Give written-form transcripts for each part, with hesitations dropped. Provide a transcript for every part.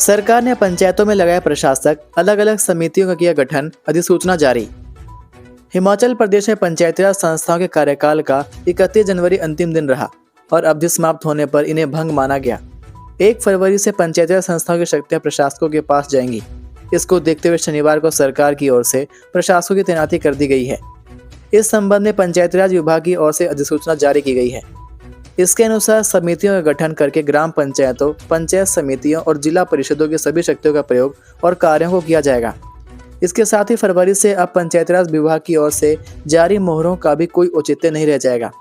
सरकार ने पंचायतों में लगाए प्रशासक, अलग अलग समितियों का किया गठन, अधिसूचना जारी। हिमाचल प्रदेश में पंचायती राज संस्थाओं के कार्यकाल का 31 जनवरी अंतिम दिन रहा और अवधि समाप्त होने पर इन्हें भंग माना गया। 1 फरवरी से पंचायती राज संस्थाओं की शक्तियां प्रशासकों के पास जाएंगी। इसको देखते हुए शनिवार को सरकार की ओर से प्रशासकों की तैनाती कर दी गई है। इस संबंध में पंचायती राज विभाग की ओर से अधिसूचना जारी की गई है। इसके अनुसार समितियों का गठन करके ग्राम पंचायतों, पंचायत समितियों और जिला परिषदों की सभी शक्तियों का प्रयोग और कार्यों को किया जाएगा। इसके साथ ही फरवरी से अब पंचायती राज विभाग की ओर से जारी मोहरों का भी कोई औचित्य नहीं रह जाएगा।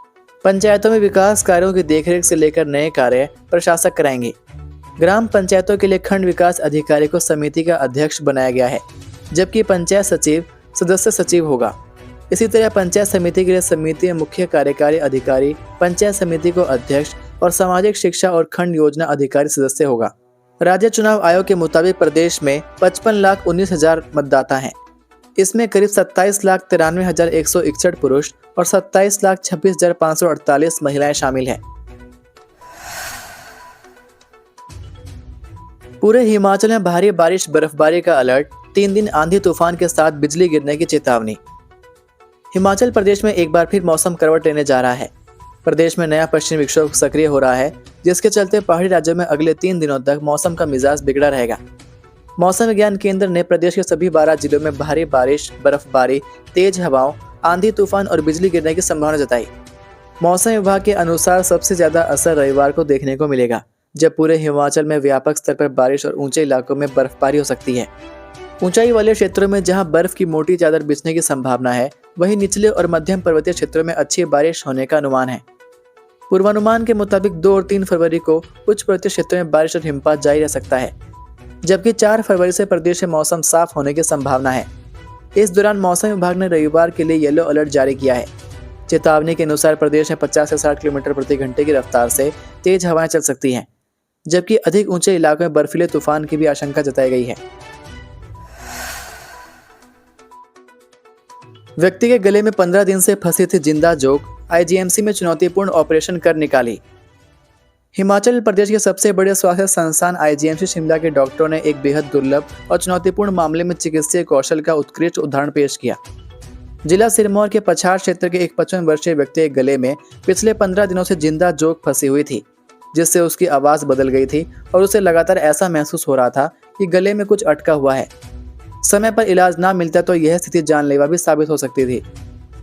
पंचायतों में विकास कार्यों की देखरेख से लेकर नए कार्य प्रशासक कराएंगे। ग्राम पंचायतों के लिए खंड विकास अधिकारी को समिति का अध्यक्ष बनाया गया है, जबकि पंचायत सचिव सदस्य सचिव होगा। इसी तरह पंचायत समिति के लिए समिति में मुख्य कार्यकारी अधिकारी, पंचायत समिति को अध्यक्ष और सामाजिक शिक्षा और खंड योजना अधिकारी सदस्य होगा। राज्य चुनाव आयोग के मुताबिक प्रदेश में 55,19,000 मतदाता हैं। इसमें करीब 27,93,161 पुरुष और 27,26,548 महिलाएं शामिल हैं। पूरे हिमाचल में भारी बारिश बर्फबारी का अलर्ट, 3 दिन आंधी तूफान के साथ बिजली गिरने की चेतावनी। हिमाचल प्रदेश में एक बार फिर मौसम करवट लेने जा रहा है। प्रदेश में नया पश्चिमी विक्षोभ सक्रिय हो रहा है, जिसके चलते पहाड़ी राज्यों में अगले 3 दिनों तक मौसम का मिजाज बिगड़ा रहेगा। मौसम विज्ञान केंद्र ने प्रदेश के सभी 12 जिलों में भारी बारिश, बर्फबारी, तेज हवाओं, आंधी तूफान और बिजली गिरने की संभावना जताई। मौसम विभाग के अनुसार सबसे ज्यादा असर रविवार को देखने को मिलेगा, जब पूरे हिमाचल में व्यापक स्तर पर बारिश और ऊंचे इलाकों में बर्फबारी हो सकती है। ऊंचाई वाले क्षेत्रों में जहां बर्फ की मोटी चादर बिछने की संभावना है, वहीं निचले और मध्यम पर्वतीय क्षेत्रों में अच्छी बारिश होने का अनुमान है। पूर्वानुमान के मुताबिक 2 और 3 फरवरी को उच्च पर्वतीय क्षेत्रों में बारिश और हिमपात जारी रह सकता है, जबकि 4 फरवरी से प्रदेश में मौसम साफ होने की संभावना है। इस दौरान मौसम विभाग ने रविवार के लिए येलो अलर्ट जारी किया है। चेतावनी के अनुसार प्रदेश में 50 से 60 किलोमीटर प्रति घंटे की रफ्तार से तेज हवाएं चल सकती हैं, जबकि अधिक ऊंचे इलाकों में बर्फीले तूफान की भी आशंका जताई गई है। व्यक्ति के गले में 15 दिन से फंसी थी जिंदा जोक, आईजीएमसी में चुनौतीपूर्ण ऑपरेशन कर निकाली। हिमाचल प्रदेश के सबसे बड़े स्वास्थ्य संस्थान आईजीएमसी शिमला के डॉक्टरों ने एक बेहद दुर्लभ और चुनौतीपूर्ण मामले में चिकित्सीय कौशल का उत्कृष्ट उदाहरण पेश किया। जिला सिरमौर के पछाड़ क्षेत्र के एक 55 वर्षीय व्यक्ति के गले में पिछले 15 दिनों से जिंदा जोक फंसी हुई थी, जिससे उसकी आवाज बदल गई थी और उसे लगातार ऐसा महसूस हो रहा था कि गले में कुछ अटका हुआ है। समय पर इलाज ना मिलता तो यह स्थिति जानलेवा भी साबित हो सकती थी।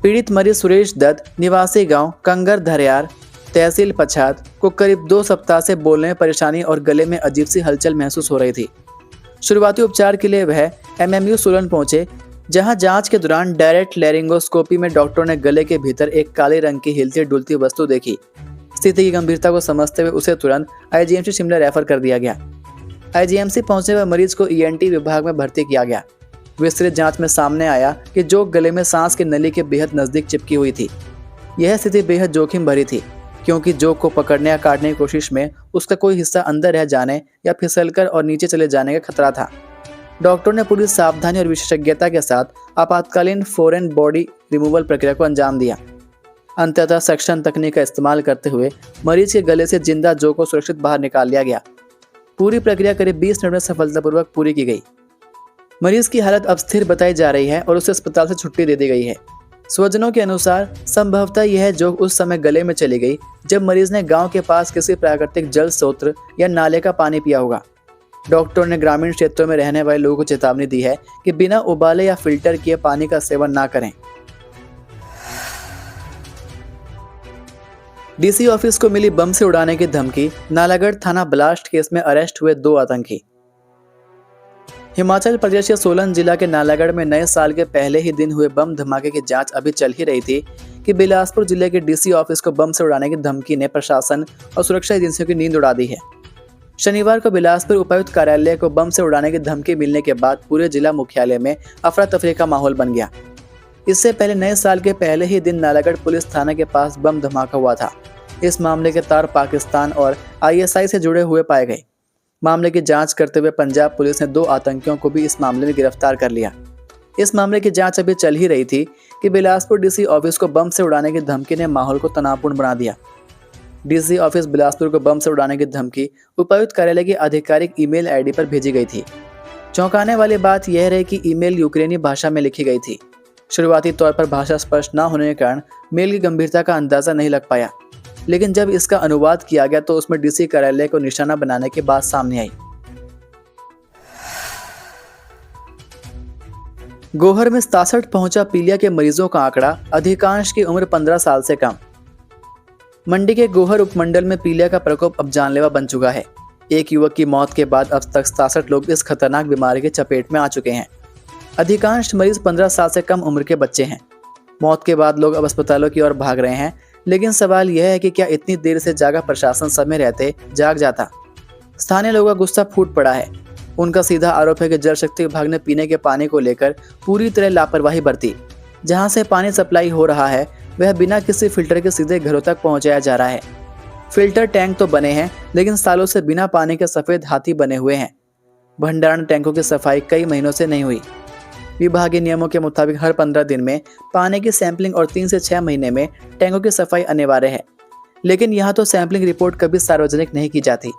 पीड़ित मरीज सुरेश दत्त, निवासी गांव कंगर धरियार, तहसील पछात, को करीब 2 सप्ताह से बोलने में परेशानी और गले में अजीब सी हलचल महसूस हो रही थी। शुरुआती उपचार के लिए वह एमएमयू सोलन पहुंचे, जहां जांच के दौरान डायरेक्ट लैरिंगोस्कोपी में डॉक्टरों ने गले के भीतर एक काले रंग की हिलती डुलती वस्तु देखी। स्थिति की गंभीरता को समझते हुए उसे तुरंत आईजीएमसी शिमला रेफर कर दिया गया। आईजीएमसी पहुंचने पर मरीज को ईएनटी विभाग में भर्ती किया गया। विस्तृत जांच में सामने आया कि जोक गले में सांस की नली के बेहद नजदीक चिपकी हुई थी। यह स्थिति बेहद जोखिम भरी थी, क्योंकि जोक को पकड़ने या काटने की कोशिश में उसका कोई हिस्सा अंदर रह जाने या फिसलकर और नीचे चले जाने का खतरा था। डॉक्टर ने पूरी सावधानी और विशेषज्ञता के साथ आपातकालीन फॉरेन बॉडी रिमूवल प्रक्रिया को अंजाम दिया। अंततः सक्शन तकनीक का इस्तेमाल करते हुए मरीज के गले से जिंदा जोक को सुरक्षित बाहर निकाल लिया गया। पूरी प्रक्रिया करीब 20 मिनट में सफलतापूर्वक पूरी की गई। मरीज की हालत अब स्थिर बताई जा रही है और उसे अस्पताल से छुट्टी दे दी गई है। स्वजनों के अनुसार संभवतः यह जोक उस समय गले में चली गई जब मरीज ने गांव के पास किसी प्राकृतिक जल स्रोत या नाले का पानी पिया होगा। डॉक्टर ने ग्रामीण क्षेत्रों में रहने वाले लोगों को चेतावनी दी है कि बिना उबाले या फिल्टर किए पानी का सेवन ना करें। डीसी ऑफिस को मिली बम से उड़ाने की धमकी, नालागढ़ थाना ब्लास्ट केस में अरेस्ट हुए 2 आतंकी। हिमाचल प्रदेश के सोलन जिला के नालागढ़ में नए साल के पहले ही दिन हुए बम धमाके की जांच अभी चल ही रही थी कि बिलासपुर जिले के डीसी ऑफिस को बम से उड़ाने की धमकी ने प्रशासन और सुरक्षा एजेंसियों की नींद उड़ा दी है। शनिवार को बिलासपुर उपायुक्त कार्यालय को बम से उड़ाने की धमकी मिलने के बाद पूरे जिला मुख्यालय में अफरा तफरी का माहौल बन गया। इससे पहले नए साल के पहले ही दिन नालागढ़ पुलिस थाना के पास बम धमाका हुआ था। इस मामले के तार पाकिस्तान और आईएसआई से जुड़े हुए पाए गए। मामले की जांच करते हुए पंजाब पुलिस ने 2 आतंकियों को भी इस मामले में गिरफ्तार कर लिया। इस मामले की जांच अभी चल ही रही थी कि बिलासपुर डीसी ऑफिस को बम से उड़ाने की धमकी ने माहौल को तनावपूर्ण बना दिया। डीसी ऑफिस बिलासपुर को बम से उड़ाने की धमकी उपायुक्त कार्यालय की आधिकारिक ईमेल आईडी पर भेजी गई थी। चौंकाने वाली बात यह रही कि ईमेल यूक्रेनी भाषा में लिखी गई थी। शुरुआती तौर पर भाषा स्पष्ट न होने के कारण मेल की गंभीरता का अंदाजा नहीं लग पाया, लेकिन जब इसका अनुवाद किया गया तो उसमें डीसी कार्यालय को निशाना बनाने की बात सामने आई। गोहर में 67 पहुंचा पीलिया के मरीजों का आंकड़ा, अधिकांश की उम्र 15 साल से कम। मंडी के गोहर उपमंडल में पीलिया का प्रकोप अब जानलेवा बन चुका है। एक युवक की मौत के बाद अब तक 67 लोग इस खतरनाक बीमारी की चपेट में आ चुके हैं। अधिकांश मरीज 15 साल से कम उम्र के बच्चे हैं। मौत के बाद लोग अब अस्पतालों की ओर भाग रहे हैं, लेकिन सवाल यह है कि क्या इतनी देर से जागा प्रशासन समय रहते जाग जाता। स्थानीय लोगों का गुस्सा फूट पड़ा है। उनका सीधा आरोप है कि जल शक्ति विभाग ने पीने के पानी को लेकर पूरी तरह लापरवाही बरती। जहां से पानी सप्लाई हो रहा है वह बिना किसी फिल्टर के सीधे घरों तक पहुंचाया जा रहा है। फिल्टर टैंक तो बने हैं, लेकिन सालों से बिना पानी के सफेद हाथी बने हुए हैं। भंडारण टैंकों की सफाई कई महीनों से नहीं हुई। विभागीय नियमों के मुताबिक हर 15 दिन में पानी की सैंपलिंग और 3 से 6 महीने में टैंकों की सफाई अनिवार्य है, लेकिन यहाँ तो सैंपलिंग रिपोर्ट कभी सार्वजनिक नहीं की जाती।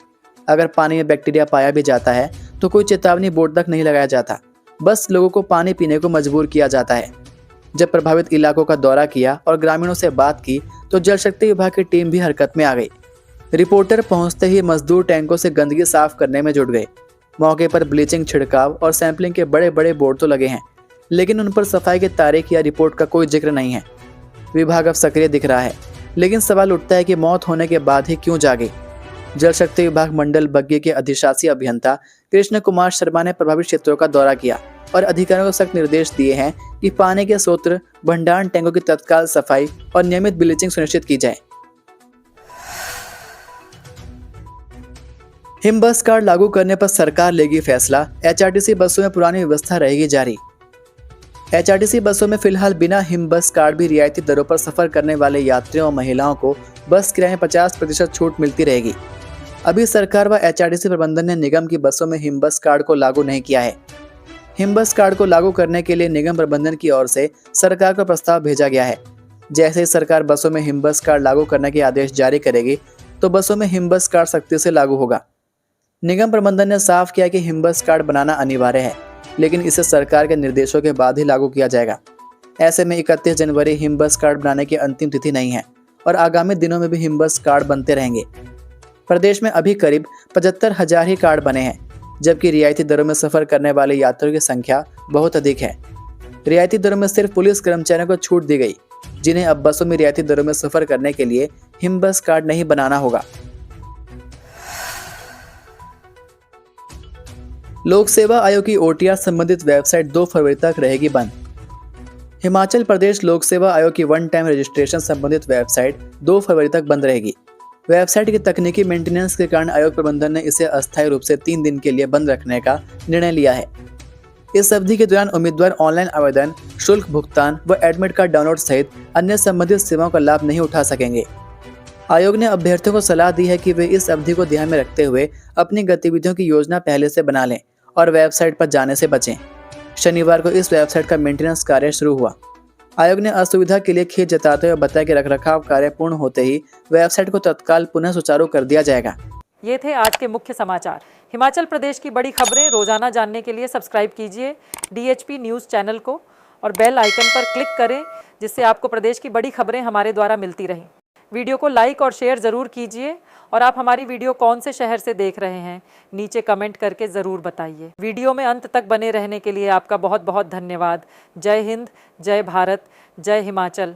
अगर पानी में बैक्टीरिया पाया भी जाता है तो कोई चेतावनी बोर्ड तक नहीं लगाया जाता, बस लोगों को पानी पीने को मजबूर किया जाता है। जब प्रभावित इलाकों का दौरा किया और ग्रामीणों से बात की तो जल शक्ति विभाग की टीम भी हरकत में आ गई। रिपोर्टर पहुंचते ही मजदूर टैंकों से गंदगी साफ करने में जुट गए। मौके पर ब्लीचिंग छिड़काव और सैंपलिंग के बड़े बड़े बोर्ड तो लगे हैं, लेकिन उन पर सफाई की तारीख या रिपोर्ट का कोई जिक्र नहीं है। विभाग अब सक्रिय दिख रहा है, लेकिन सवाल उठता है कि मौत होने के बाद ही क्यों जागे। जल शक्ति विभाग मंडल बग्गी के अधिशासी अभियंता कृष्ण कुमार शर्मा ने प्रभावित क्षेत्रों का दौरा किया और अधिकारियों को सख्त निर्देश दिए हैं कि पानी के स्रोत, भंडारण टैंकों की तत्काल सफाई और नियमित ब्लीचिंग सुनिश्चित की जाए। हिम बस कार्ड लागू करने पर सरकार लेगी फैसला, एचआरटीसी बसों में पुरानी व्यवस्था रहेगी जारी। एचआरटीसी बसों में फिलहाल बिना हिम बस कार्ड भी रियायती दरों पर सफर करने वाले यात्रियों और महिलाओं को बस किराए में 50% छूट मिलती रहेगी। अभी सरकार व एचआरटीसी प्रबंधन ने निगम की बसों में हिम बस कार्ड को लागू नहीं किया है। हिम बस कार्ड को लागू करने के लिए निगम प्रबंधन की ओर से सरकार को प्रस्ताव भेजा गया है। जैसे ही सरकार बसों में हिम बस कार्ड लागू करने के आदेश जारी करेगी तो बसों में हिम बस कार्ड सख्ती से लागू होगा। निगम प्रबंधन ने साफ किया कि हिम बस कार्ड बनाना अनिवार्य है, लेकिन इसे सरकार के निर्देशों के बाद ही लागू किया जाएगा। ऐसे में 31 जनवरी हिम बस कार्ड बनाने की अंतिम तिथि नहीं है और आगामी दिनों में भी हिम बस कार्ड बनते रहेंगे। प्रदेश में अभी करीब 75,000 ही कार्ड बने हैं, जबकि रियायती दरों में सफर करने वाले यात्रियों की संख्या बहुत अधिक है। रियायती दरों में सिर्फ पुलिस कर्मचारियों को छूट दी गई, जिन्हें अब बसों में रियायती दरों में सफर करने के लिए हिम बस कार्ड नहीं बनाना होगा। लोक सेवा आयोग की ओटीआर संबंधित वेबसाइट 2 फरवरी तक रहेगी बंद। हिमाचल प्रदेश लोक सेवा आयोग की वन टाइम रजिस्ट्रेशन संबंधित वेबसाइट 2 फरवरी तक बंद रहेगी। वेबसाइट की तकनीकी मेंटेनेंस के कारण आयोग प्रबंधन ने इसे अस्थायी रूप से 3 दिन के लिए बंद रखने का निर्णय लिया है। इस अवधि के दौरान उम्मीदवार ऑनलाइन आवेदन, शुल्क भुगतान व एडमिट कार्ड डाउनलोड सहित अन्य संबंधित सेवाओं का लाभ नहीं उठा सकेंगे। आयोग ने अभ्यर्थियों को सलाह दी है कि वे इस अवधि को ध्यान में रखते हुए अपनी गतिविधियों की योजना पहले से बना लें और वेबसाइट पर जाने से बचें। शनिवार को इस वेबसाइट का मेंटेनेंस कार्य शुरू हुआ। आयोग ने असुविधा के लिए खेद जताते हुए बताया कि रखरखाव कार्य पूर्ण होते ही वेबसाइट को तत्काल पुनः सुचारू कर दिया जाएगा। ये थे आज के मुख्य समाचार। हिमाचल प्रदेश की बड़ी खबरें रोजाना जानने के लिए सब्सक्राइब कीजिए DHP न्यूज़ चैनल को और बेल आइकन पर क्लिक करें, जिससे आपको प्रदेश की बड़ी खबरें हमारे द्वारा मिलती रहें। वीडियो को लाइक और शेयर ज़रूर कीजिए और आप हमारी वीडियो कौन से शहर से देख रहे हैं नीचे कमेंट करके ज़रूर बताइए। वीडियो में अंत तक बने रहने के लिए आपका बहुत बहुत धन्यवाद। जय हिंद, जय भारत, जय हिमाचल।